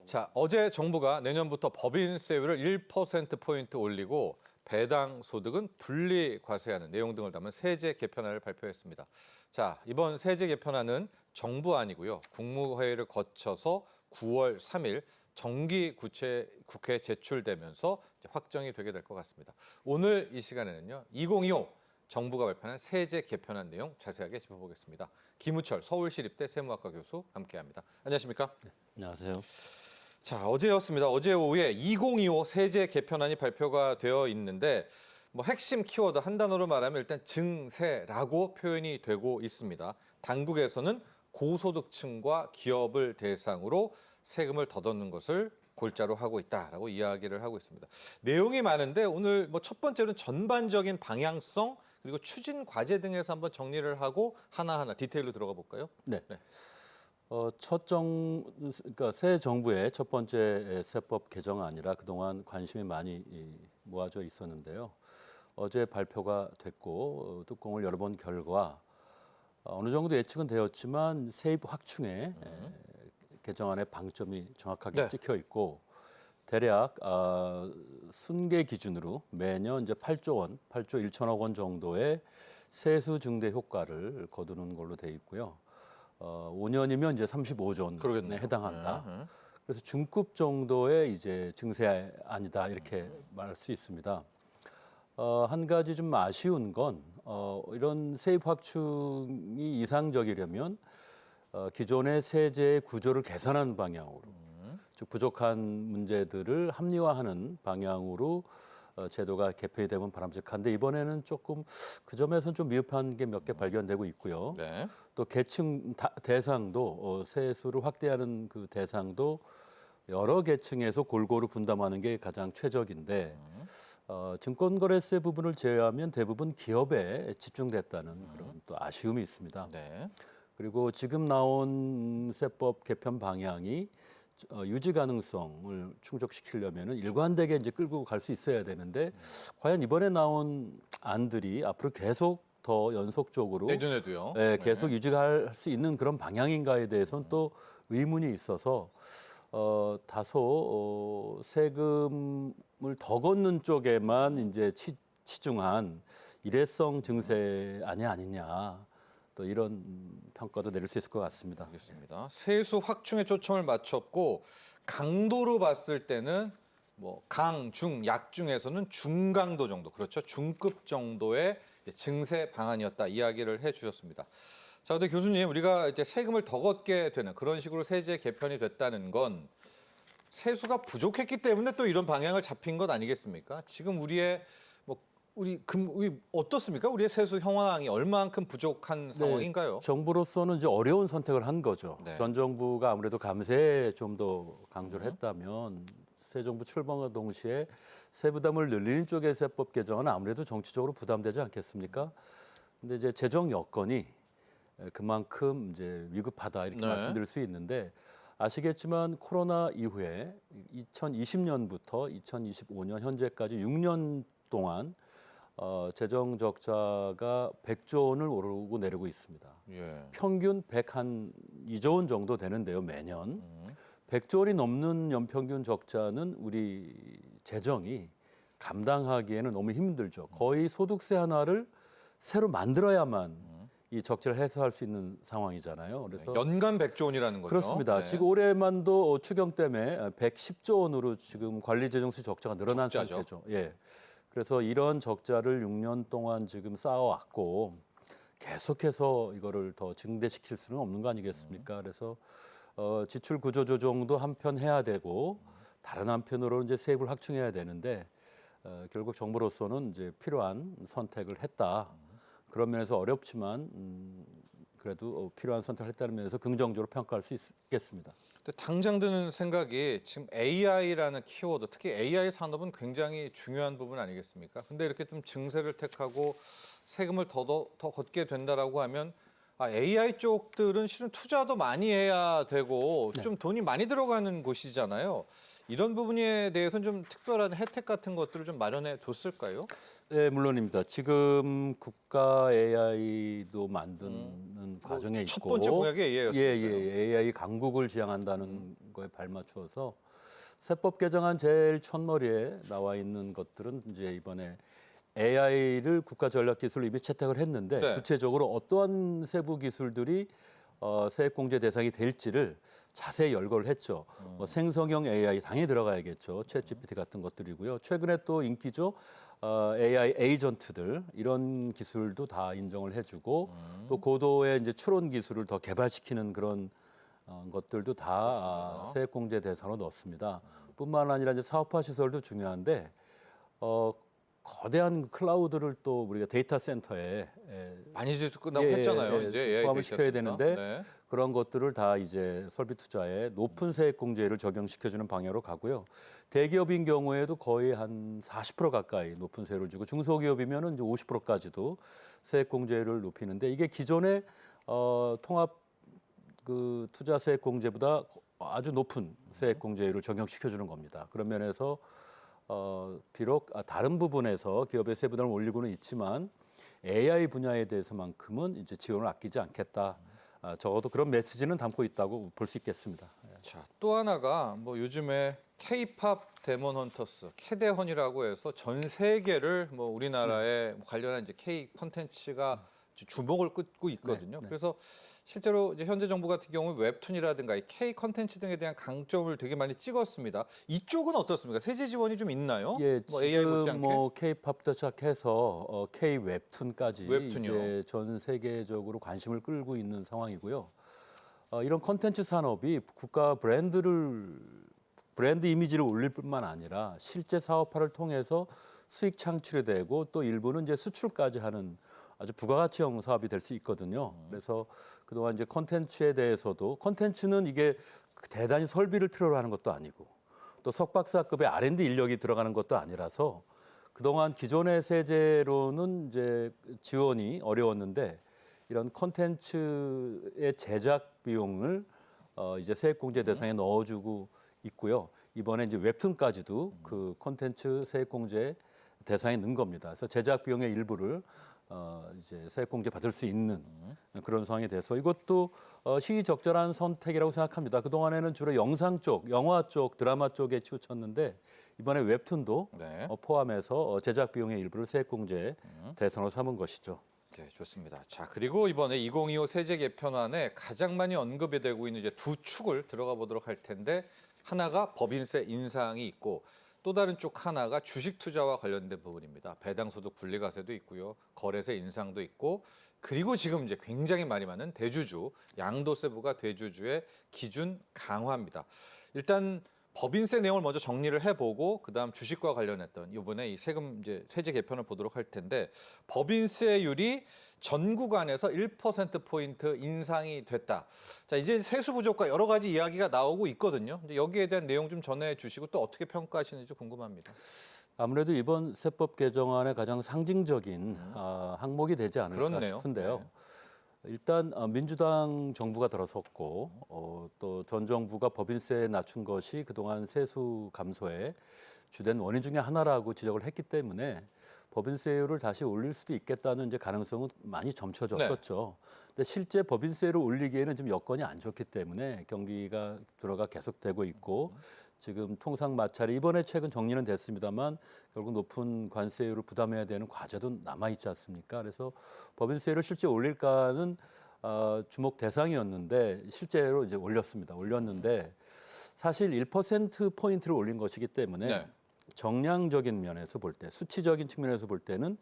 자, 어제 정부가 내년부터 법인세율을 1%포인트 올리고 배당 소득은 분리 과세하는 내용 등을 담은 세제 개편안을 발표했습니다. 자, 이번 세제 개편안은 정부안이고요. 국무회의를 거쳐서 9월 3일 정기 국회에 제출되면서 확정이 되게 될 것 같습니다. 오늘 이 시간에는요. 2025 정부가 발표한 세제 개편안 내용 자세하게 짚어보겠습니다. 김우철 서울시립대 세무학과 교수 함께합니다. 안녕하십니까? 네, 안녕하세요. 자, 어제였습니다. 어제 오후에 2025 세제 개편안이 발표가 되어 있는데 핵심 키워드 한 단어로 말하면 일단 증세라고 표현이 되고 있습니다. 당국에서는 고소득층과 기업을 대상으로 세금을 더 넣는 것을 골자로 하고 있다라고 이야기를 하고 있습니다. 내용이 많은데 오늘 첫 번째로는 전반적인 방향성 그리고 추진 과제 등에서 한번 정리를 하고 하나하나 디테일로 들어가 볼까요? 네. 그러니까 새 정부의 첫 번째 세법 개정안이라 그동안 관심이 많이 모아져 있었는데요. 어제 발표가 됐고 뚜껑을 열어본 결과 어느 정도 예측은 되었지만 세입 확충에 개정안의 방점이 정확하게 찍혀 있고 대략 순계 기준으로 매년 이제 8조 원, 8조 1천억 원 정도의 세수 증대 효과를 거두는 걸로 돼 있고요. 5년이면 이제 35조 원에 그러겠네요. 해당한다. 그래서 중급 정도의 이제 증세안이다 이렇게 말할 수 있습니다. 한 가지 좀 아쉬운 건 이런 세입 확충이 이상적이려면 기존의 세제 구조를 개선하는 방향으로, 즉 부족한 문제들을 합리화하는 방향으로 제도가 개편이 되면 바람직한데 이번에는 조금 그 점에서는 좀 미흡한 게 몇 개 발견되고 있고요. 네. 또 계층 대상도 세수를 확대하는 그 대상도 여러 계층에서 골고루 분담하는 게 가장 최적인데 증권거래세 부분을 제외하면 대부분 기업에 집중됐다는 그런 또 아쉬움이 있습니다. 네. 그리고 지금 나온 세법 개편 방향이 유지 가능성을 충족시키려면 일관되게 이제 끌고 갈 수 있어야 되는데 과연 이번에 나온 안들이 앞으로 계속 더 연속적으로 내년에도요. 계속 유지할 수 있는 그런 방향인가에 대해서는 또 의문이 있어서 다소 세금을 더 걷는 쪽에만 이제 치중한 일회성 증세 아니냐. 또 이런 평가도 내릴 수 있을 것 같습니다. 알겠습니다. 세수 확충에 초점을 맞췄고 강도로 봤을 때는 강, 중, 약 중에서는 중강도 정도, 그렇죠? 중급 정도의 증세 방안이었다 이야기를 해주셨습니다. 자, 근데 교수님, 우리가 이제 세금을 더 걷게 되는 그런 식으로 세제 개편이 됐다는 건 세수가 부족했기 때문에 또 이런 방향을 잡힌 것 아니겠습니까? 지금 우리 어떻습니까? 우리의 세수 형황이 얼마만큼 부족한 상황인가요? 네, 정부로서는 이제 어려운 선택을 한 거죠. 네. 전 정부가 아무래도 감세에 좀 더 강조를 했다면 새 정부 출범과 동시에 세부담을 늘리는 쪽의 세법 개정은 아무래도 정치적으로 부담되지 않겠습니까? 근데 이제 재정 여건이 그만큼 이제 위급하다 이렇게 말씀드릴 수 있는데 아시겠지만 코로나 이후에 2020년부터 2025년 현재까지 6년 동안 재정 적자가 100조 원을 오르고 내리고 있습니다. 예. 평균 102조 원 정도 되는데요, 매년. 100조 원이 넘는 연평균 적자는 우리 재정이 감당하기에는 너무 힘들죠. 거의 소득세 하나를 새로 만들어야만 이 적자를 해소할 수 있는 상황이잖아요. 그래서 연간 100조 원이라는 거죠. 그렇습니다. 네. 지금 올해만도 추경 때문에 110조 원으로 지금 관리재정수 적자가 늘어난 적자죠. 상태죠. 예. 그래서 이런 적자를 6년 동안 지금 쌓아왔고 계속해서 이거를 더 증대시킬 수는 없는 거 아니겠습니까? 그래서 지출 구조 조정도 한편 해야 되고 다른 한편으로는 이제 세액을 확충해야 되는데 결국 정부로서는 이제 필요한 선택을 했다. 그런 면에서 어렵지만 그래도 필요한 선택을 했다는 면에서 긍정적으로 평가할 수 있겠습니다. 근데 당장 드는 생각이 지금 AI라는 키워드, 특히 AI 산업은 굉장히 중요한 부분 아니겠습니까? 근데 이렇게 좀 증세를 택하고 세금을 더 걷게 된다라고 하면 AI 쪽들은 실은 투자도 많이 해야 되고 네. 좀 돈이 많이 들어가는 곳이잖아요. 이런 부분에 대해서는 좀 특별한 혜택 같은 것들을 좀 마련해 뒀을까요? 네, 물론입니다. 지금 국가 AI도 만드는 과정에 첫 있고 번째 공약이 AI였으니까요. AI 강국을 지향한다는 거에 발맞춰서 세법 개정안 제일 첫머리에 나와 있는 것들은 이제 이번에 AI를 국가전략기술로 이미 채택을 했는데 네. 구체적으로 어떠한 세부 기술들이 세액공제 대상이 될지를 자세히 열거를 했죠. 뭐 생성형 AI 당연히 들어가야겠죠. 챗GPT 같은 것들이고요. 최근에 또 인기죠. AI 에이전트들 이런 기술도 다 인정을 해주고 또 고도의 이제 추론 기술을 더 개발시키는 그런 것들도 다 세액공제 대상으로 넣습니다. 뿐만 아니라 이제 사업화 시설도 중요한데 거대한 클라우드를 또 우리가 데이터 센터에 많이 이제 끝나고 했잖아요. 이제 AI 포함을 데이터 시켜야 센터. 되는데 네. 그런 것들을 다 이제 설비 투자에 높은 세액 공제를 적용시켜주는 방향으로 가고요. 대기업인 경우에도 거의 한 40% 가까이 높은 세율을 주고 중소기업이면은 이제 50%까지도 세액 공제를 높이는데 이게 기존의 통합 그 투자 세액 공제보다 아주 높은 세액 공제율을 적용시켜주는 겁니다. 그런 면에서 비록 다른 부분에서 기업의 세부담을 올리고는 있지만 AI 분야에 대해서만큼은 이제 지원을 아끼지 않겠다. 적어도 그런 메시지는 담고 있다고 볼 수 있겠습니다. 자, 또 하나가 뭐 요즘에 K-팝 데몬 헌터스, 캐데헌이라고 해서 전 세계를 뭐 우리나라에 관련한 이제 K 콘텐츠가 주목을 끌고 있거든요. 네. 그래서 실제로 이제 현재 정부 같은 경우 웹툰이라든가 이 K 콘텐츠 등에 대한 강점을 되게 많이 찍었습니다. 이쪽은 어떻습니까? 세제 지원이 좀 있나요? 예, 뭐 AI 지금 못지않게? 뭐 K-팝부터 시작해서 K 웹툰까지 웹툰이요. 이제 전 세계적으로 관심을 끌고 있는 상황이고요. 이런 콘텐츠 산업이 국가 브랜드 이미지를 올릴 뿐만 아니라 실제 사업화를 통해서 수익 창출이 되고 또 일부는 이제 수출까지 하는 아주 부가가치형 사업이 될 수 있거든요. 그래서 그동안 이제 콘텐츠에 대해서도 콘텐츠는 이게 대단히 설비를 필요로 하는 것도 아니고 또 석박사급의 R&D 인력이 들어가는 것도 아니라서 그동안 기존의 세제로는 이제 지원이 어려웠는데 이런 콘텐츠의 제작 비용을 이제 세액공제 대상에 넣어주고 있고요. 이번에 이제 웹툰까지도 그 콘텐츠 세액공제 대상에 넣은 겁니다. 그래서 제작 비용의 일부를 이제 세액공제 받을 수 있는 그런 상황이 돼서 이것도 시의적절한 선택이라고 생각합니다. 그 동안에는 주로 영상 쪽, 영화 쪽, 드라마 쪽에 치우쳤는데 이번에 웹툰도 네. 포함해서 제작 비용의 일부를 세액공제 대상으로 삼은 것이죠. 네, 좋습니다. 자, 그리고 이번에 2025 세제 개편안에 가장 많이 언급이 되고 있는 이제 두 축을 들어가 보도록 할 텐데 하나가 법인세 인상이 있고 또 다른 쪽 하나가 주식 투자와 관련된 부분입니다. 배당소득 분리과세도 있고요. 거래세 인상도 있고 그리고 지금 이제 굉장히 말이 많은 대주주, 양도세부가 대주주의 기준 강화입니다. 일단 법인세 내용을 먼저 정리를 해보고 그다음 주식과 관련했던 이번에 이 세금 이제 세제 개편을 보도록 할 텐데 법인세율이 전 구간에서 1%포인트 인상이 됐다. 자, 이제 세수 부족과 여러 가지 이야기가 나오고 있거든요. 근데 여기에 대한 내용 좀 전해 주시고 또 어떻게 평가하시는지 궁금합니다. 아무래도 이번 세법 개정안의 가장 상징적인 항목이 되지 않을까 그렇네요. 싶은데요. 네. 일단 민주당 정부가 들어섰고 또 전 정부가 법인세 낮춘 것이 그동안 세수 감소의 주된 원인 중에 하나라고 지적을 했기 때문에 법인세율을 다시 올릴 수도 있겠다는 이제 가능성은 많이 점쳐졌었죠. 근데 실제 법인세를 올리기에는 지금 여건이 안 좋기 때문에 경기가 들어가 계속되고 있고 지금 통상 마찰이 이번에 최근 정리는 됐습니다만 결국 높은 관세율을 부담해야 되는 과제도 남아 있지 않습니까? 그래서 법인세를 실제 올릴까는 주목 대상이었는데 실제로 이제 올렸는데 사실 1% 포인트를 올린 것이기 때문에 네. 정량적인 면에서 볼 때, 수치적인 측면에서 볼 때는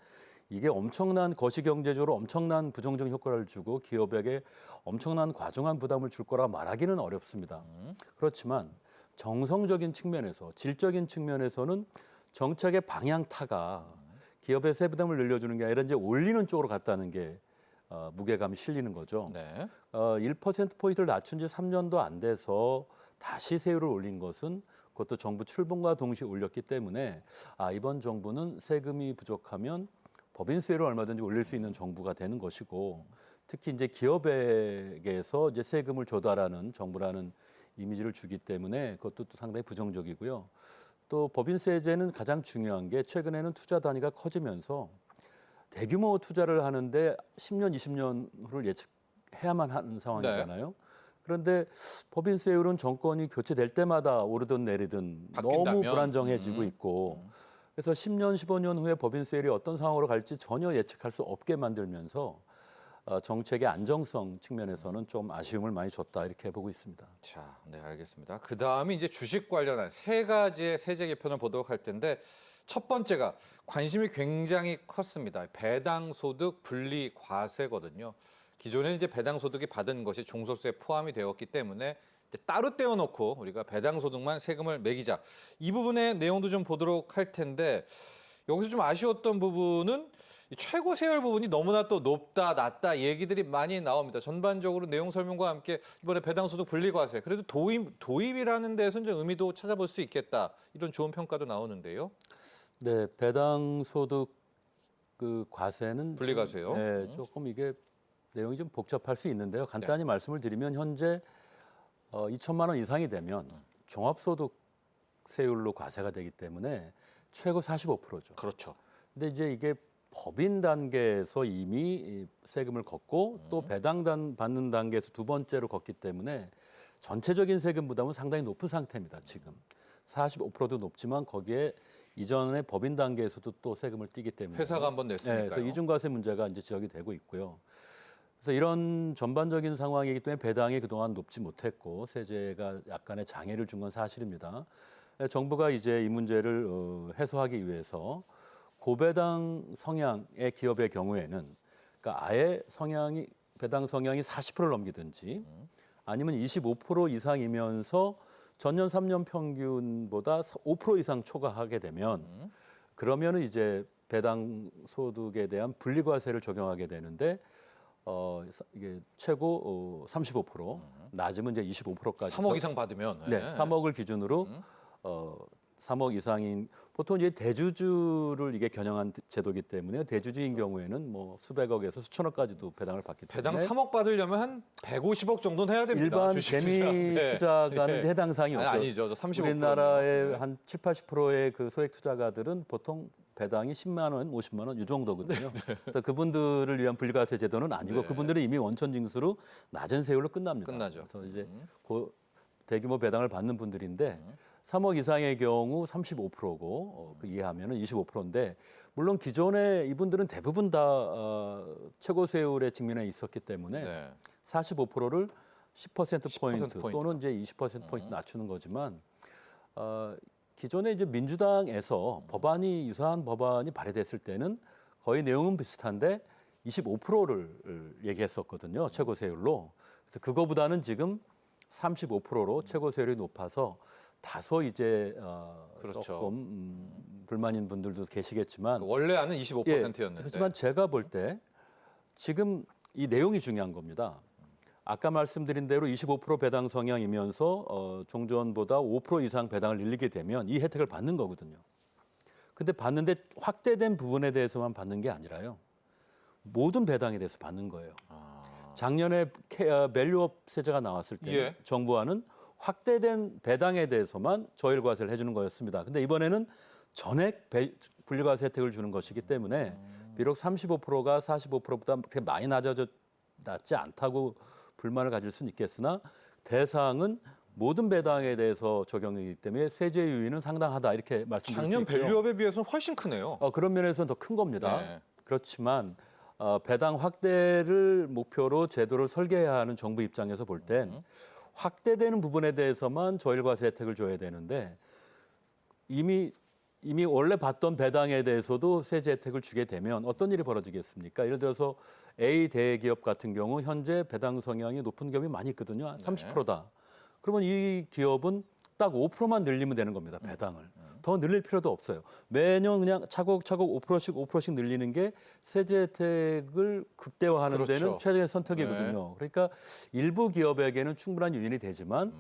이게 엄청난 거시경제적으로 엄청난 부정적 효과를 주고 기업에게 엄청난 과중한 부담을 줄 거라 말하기는 어렵습니다. 그렇지만 정성적인 측면에서, 질적인 측면에서는 정책의 방향타가 기업의 세부담을 늘려주는 게 아니라 이제 올리는 쪽으로 갔다는 게 무게감이 실리는 거죠. 네. 1%포인트를 낮춘 지 3년도 안 돼서 다시 세율을 올린 것은 그것도 정부 출범과 동시에 올렸기 때문에 이번 정부는 세금이 부족하면 법인세를 얼마든지 올릴 수 있는 정부가 되는 것이고 특히 이제 기업에게서 이제 세금을 조달하는 정부라는 이미지를 주기 때문에 그것도 또 상당히 부정적이고요. 또 법인세제는 가장 중요한 게 최근에는 투자 단위가 커지면서 대규모 투자를 하는데 10년, 20년 후를 예측해야만 하는 상황이잖아요. 그런데 법인세율은 정권이 교체될 때마다 오르든 내리든 너무 바뀐다면? 불안정해지고 있고 그래서 10년, 15년 후에 법인세율이 어떤 상황으로 갈지 전혀 예측할 수 없게 만들면서 정책의 안정성 측면에서는 좀 아쉬움을 많이 줬다 이렇게 보고 있습니다. 자, 네, 알겠습니다. 그 다음이 이제 주식 관련한 세 가지의 세제 개편을 보도록 할 텐데 첫 번째가 관심이 굉장히 컸습니다. 배당소득 분리 과세거든요. 기존에 이제 배당소득이 받은 것이 종소세에 포함이 되었기 때문에 이제 따로 떼어놓고 우리가 배당소득만 세금을 매기자. 이 부분의 내용도 좀 보도록 할 텐데 여기서 좀 아쉬웠던 부분은 이 최고 세율 부분이 너무나 또 높다, 낮다 얘기들이 많이 나옵니다. 전반적으로 내용 설명과 함께 이번에 배당소득 분리과세 그래도 도입이라는 데서는 좀 의미도 찾아볼 수 있겠다 이런 좋은 평가도 나오는데요. 네, 배당소득 그 과세는 분리과세요. 네, 조금 이게 내용이 좀 복잡할 수 있는데요. 간단히 말씀을 드리면 현재 2천만 원 이상이 되면 종합소득 세율로 과세가 되기 때문에 최고 45%죠. 그렇죠. 근데 이제 이게 법인 단계에서 이미 세금을 걷고 또 배당 받는 단계에서 두 번째로 걷기 때문에 전체적인 세금 부담은 상당히 높은 상태입니다. 지금 45%도 높지만 거기에 이전에 법인 단계에서도 또 세금을 띄기 때문에 회사가 한번 냈으니까요. 네, 그래서 이중과세 문제가 이제 지적이 되고 있고요. 그래서 이런 전반적인 상황이기 때문에 배당이 그동안 높지 못했고 세제가 약간의 장애를 준 건 사실입니다. 정부가 이제 이 문제를 해소하기 위해서 고배당 성향의 기업의 경우에는 그러니까 아예 배당 성향이 40%를 넘기든지 아니면 25% 이상이면서 전년 3년 평균보다 5% 이상 초과하게 되면 그러면은 이제 배당 소득에 대한 분리과세를 적용하게 되는데 이게 최고 35%, 낮으면 이제 25%까지 3억 이상 받으면 네, 3억을 기준으로 3억 이상인 보통 이제 대주주를 이게 겨냥한 제도이기 때문에 대주주인 경우에는 뭐 수백억에서 수천억까지도 배당을 받기 때문에 배당 3억 받으려면 한 150억 정도는 해야 됩니다. 일반 주식 개미 투자. 투자가는 예. 이제 해당 사항이 없죠. 아니죠. 35%. 우리나라의 한 7, 80%의 그 소액 투자가들은 보통 배당이 10만 원, 50만 원 이 정도거든요. 그래서 그분들을 위한 분리과세 제도는 아니고 네. 그분들은 이미 원천 징수로 낮은 세율로 끝납니다. 끝나죠. 그래서 이제 대규모 배당을 받는 분들인데 3억 이상의 경우 35%고 이해하면은 25%인데 물론 기존에 이분들은 대부분 다 최고 세율에 직면해 있었기 때문에 네. 45%를 10% 포인트 10% 포인트. 또는 이제 20% 포인트 낮추는 거지만 기존에 이제 민주당에서 유사한 법안이 발의됐을 때는 거의 내용은 비슷한데 25%를 얘기했었거든요. 최고 세율로. 그래서 그거보다는 지금 35%로 최고 세율이 높아서 다소 이제 그렇죠. 조금 불만인 분들도 계시겠지만 원래 아는 25%였는데. 하지만 제가 볼 때 지금 이 내용이 중요한 겁니다. 아까 말씀드린 대로 25% 배당 성향이면서 종전보다 5% 이상 배당을 늘리게 되면 이 혜택을 받는 거거든요. 근데 받는데 확대된 부분에 대해서만 받는 게 아니라요. 모든 배당에 대해서 받는 거예요. 작년에 밸류업 세제가 나왔을 때 예. 정부와는 확대된 배당에 대해서만 저일과세를 해주는 거였습니다. 근데 이번에는 전액 분리과세 혜택을 주는 것이기 때문에 비록 35%가 45%보다 그렇게 많이 낮지 않다고 불만을 가질 수는 있겠으나 대상은 모든 배당에 대해서 적용이기 때문에 세제 유인은 상당하다 이렇게 말씀드릴 수 작년 있고요. 밸류업에 비해서는 훨씬 크네요. 그런 면에서는 더 큰 겁니다. 네. 그렇지만 배당 확대를 목표로 제도를 설계해야 하는 정부 입장에서 볼 땐 확대되는 부분에 대해서만 저일과세 혜택을 줘야 되는데 이미 원래 받던 배당에 대해서도 세제 혜택을 주게 되면 어떤 일이 벌어지겠습니까? 예를 들어서 A 대기업 같은 경우 현재 배당 성향이 높은 기업이 많이 있거든요. 30%다. 그러면 이 기업은 딱 5%만 늘리면 되는 겁니다. 배당을. 더 늘릴 필요도 없어요. 매년 그냥 차곡차곡 5%씩 늘리는 게 세제 혜택을 극대화하는 그렇죠. 데는 최적의 선택이거든요. 그러니까 일부 기업에게는 충분한 유인이 되지만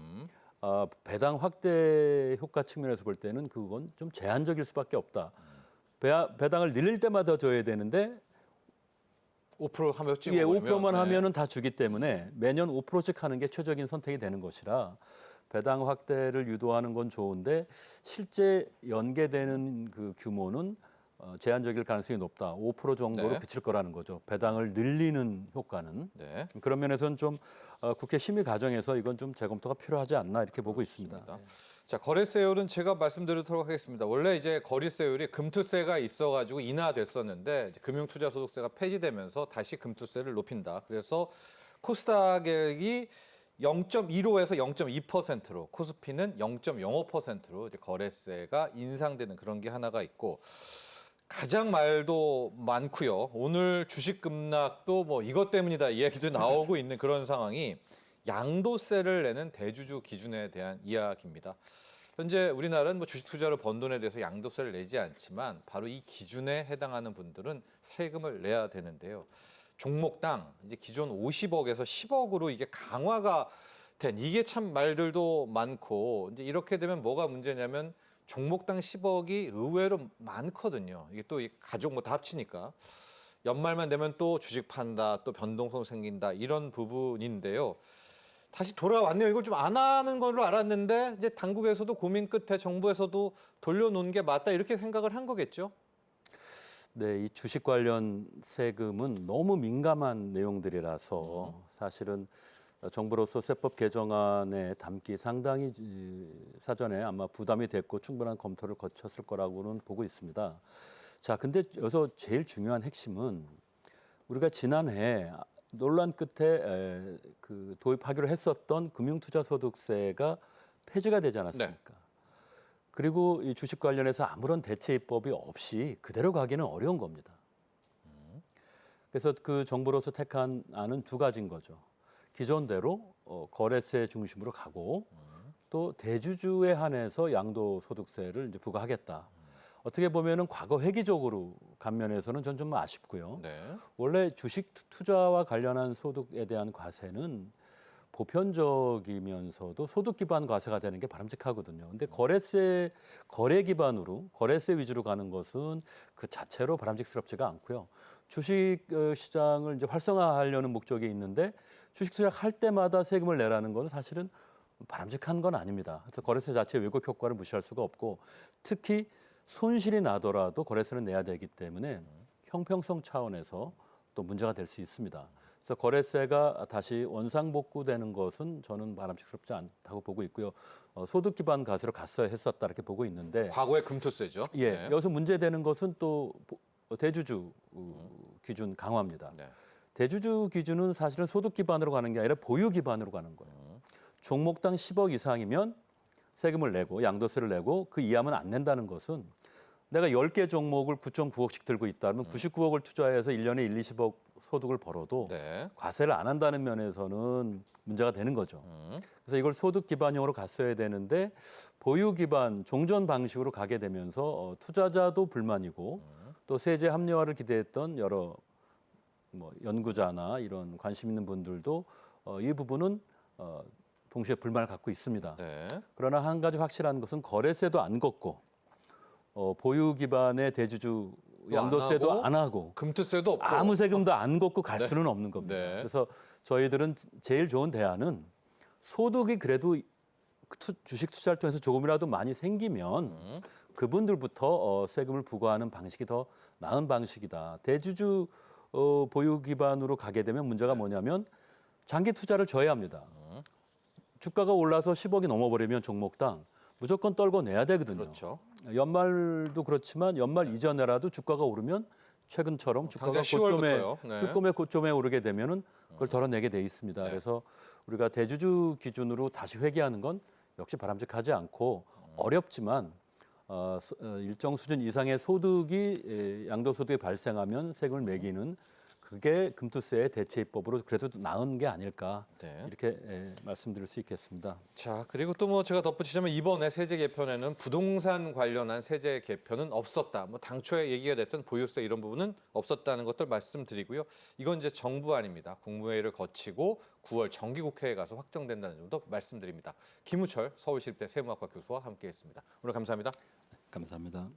배당 확대 효과 측면에서 볼 때는 그건 좀 제한적일 수밖에 없다. 배당을 늘릴 때마다 줘야 되는데 5% 하면 찍어 예, 버리면 5%만 네. 하면은 다 주기 때문에 매년 5%씩 하는 게 최적인 선택이 되는 것이라 배당 확대를 유도하는 건 좋은데 실제 연계되는 그 규모는 제한적일 가능성이 높다. 5% 정도로 네. 그칠 거라는 거죠. 배당을 늘리는 효과는. 네. 그런 면에서는 좀 국회 심의 과정에서 이건 좀 재검토가 필요하지 않나 이렇게 보고 있습니다. 그렇습니다. 자, 거래세율은 제가 말씀드리도록 하겠습니다. 원래 이제 거래세율이 금투세가 있어가지고 인하됐었는데 이제 금융투자소득세가 폐지되면서 다시 금투세를 높인다. 그래서 코스닥이 0.15에서 0.2%로, 코스피는 0.05%로 이제 거래세가 인상되는 그런 게 하나가 있고, 가장 말도 많고요. 오늘 주식 급락도 뭐 이것 때문이다 이야기도 나오고 있는 그런 상황이 양도세를 내는 대주주 기준에 대한 이야기입니다. 현재 우리나라는 뭐 주식 투자로 번 돈에 대해서 양도세를 내지 않지만 바로 이 기준에 해당하는 분들은 세금을 내야 되는데요. 종목당 이제 기존 50억에서 10억으로 이게 강화가 된 이게 참 말들도 많고 이제 이렇게 되면 뭐가 문제냐면 종목당 10억이 의외로 많거든요. 이게 또 이 가족 뭐 다 합치니까 연말만 되면 또 주식 판다, 또 변동성 생긴다 이런 부분인데요. 다시 돌아왔네요. 이걸 좀 안 하는 걸로 알았는데 이제 당국에서도 고민 끝에 정부에서도 돌려놓은 게 맞다 이렇게 생각을 한 거겠죠. 네, 이 주식 관련 세금은 너무 민감한 내용들이라서 사실은 정부로서 세법 개정안에 담기 상당히 사전에 아마 부담이 됐고 충분한 검토를 거쳤을 거라고는 보고 있습니다. 자, 근데 여기서 제일 중요한 핵심은 우리가 지난해 논란 끝에 그 도입하기로 했었던 금융투자소득세가 폐지가 되지 않았습니까? 그리고 이 주식 관련해서 아무런 대체 입법이 없이 그대로 가기는 어려운 겁니다. 그래서 그 정부로서 택한 안은 두 가지인 거죠. 기존대로 거래세 중심으로 가고 또 대주주에 한해서 양도소득세를 이제 부과하겠다. 어떻게 보면은 과거 획기적으로 간 면에서는 전 좀 아쉽고요. 네. 원래 주식 투자와 관련한 소득에 대한 과세는 보편적이면서도 소득 기반 과세가 되는 게 바람직하거든요. 근데 거래 기반으로 거래세 위주로 가는 것은 그 자체로 바람직스럽지가 않고요. 주식 시장을 이제 활성화하려는 목적이 있는데 주식 투자할 때마다 세금을 내라는 것은 사실은 바람직한 건 아닙니다. 그래서 거래세 자체의 왜곡 효과를 무시할 수가 없고 특히 손실이 나더라도 거래세는 내야 되기 때문에 형평성 차원에서 또 문제가 될 수 있습니다. 그래서 거래세가 다시 원상복구되는 것은 저는 바람직스럽지 않다고 보고 있고요. 소득 기반 과세로 갔어야 했었다 이렇게 보고 있는데 과거의 금투세죠. 예, 네. 여기서 문제되는 것은 또 대주주 기준 강화입니다. 네. 대주주 기준은 사실은 소득 기반으로 가는 게 아니라 보유 기반으로 가는 거예요. 종목당 10억 이상이면 세금을 내고 양도세를 내고 그 이하면 안 낸다는 것은 내가 10개 종목을 9.9억씩 들고 있다면 99억을 투자해서 1년에 1, 20억 소득을 벌어도 네. 과세를 안 한다는 면에서는 문제가 되는 거죠. 그래서 이걸 소득 기반형으로 갔어야 되는데 보유 기반 종전 방식으로 가게 되면서 투자자도 불만이고 또 세제 합리화를 기대했던 여러 뭐 연구자나 이런 관심 있는 분들도 이 부분은 동시에 불만을 갖고 있습니다. 네. 그러나 한 가지 확실한 것은 거래세도 안 걷고 보유 기반의 대주주 양도세도 안 하고 금투세도 없고 아무 세금도 안 걷고 갈 수는 없는 겁니다. 네. 그래서 저희들은 제일 좋은 대안은 소득이 그래도 주식 투자를 통해서 조금이라도 많이 생기면 그분들부터 세금을 부과하는 방식이 더 나은 방식이다. 대주주 보유 기반으로 가게 되면 문제가 뭐냐면 장기 투자를 져야 합니다. 주가가 올라서 10억이 넘어버리면 종목당 무조건 떨궈내야 되거든요. 그렇죠. 연말도 그렇지만 연말 이전에라도 주가가 오르면 최근처럼 주가가 당장 10월부터요. 네. 고점에 오르게 되면은 그걸 덜어내게 돼 있습니다. 네. 그래서 우리가 대주주 기준으로 다시 회귀하는 건 역시 바람직하지 않고 어렵지만 일정 수준 이상의 소득이 양도소득이 발생하면 세금을 매기는 그게 금투세의 대체 입법으로 그래도 나은 게 아닐까 네. 이렇게 말씀드릴 수 있겠습니다. 자, 그리고 또 뭐 제가 덧붙이자면 이번에 세제 개편에는 부동산 관련한 세제 개편은 없었다. 뭐 당초에 얘기가 됐던 보유세 이런 부분은 없었다는 것들 말씀드리고요. 이건 이제 정부안입니다. 국무회의를 거치고 9월 정기국회에 가서 확정된다는 점도 말씀드립니다. 김우철 서울시립대 세무학과 교수와 함께했습니다. 오늘 감사합니다. 감사합니다.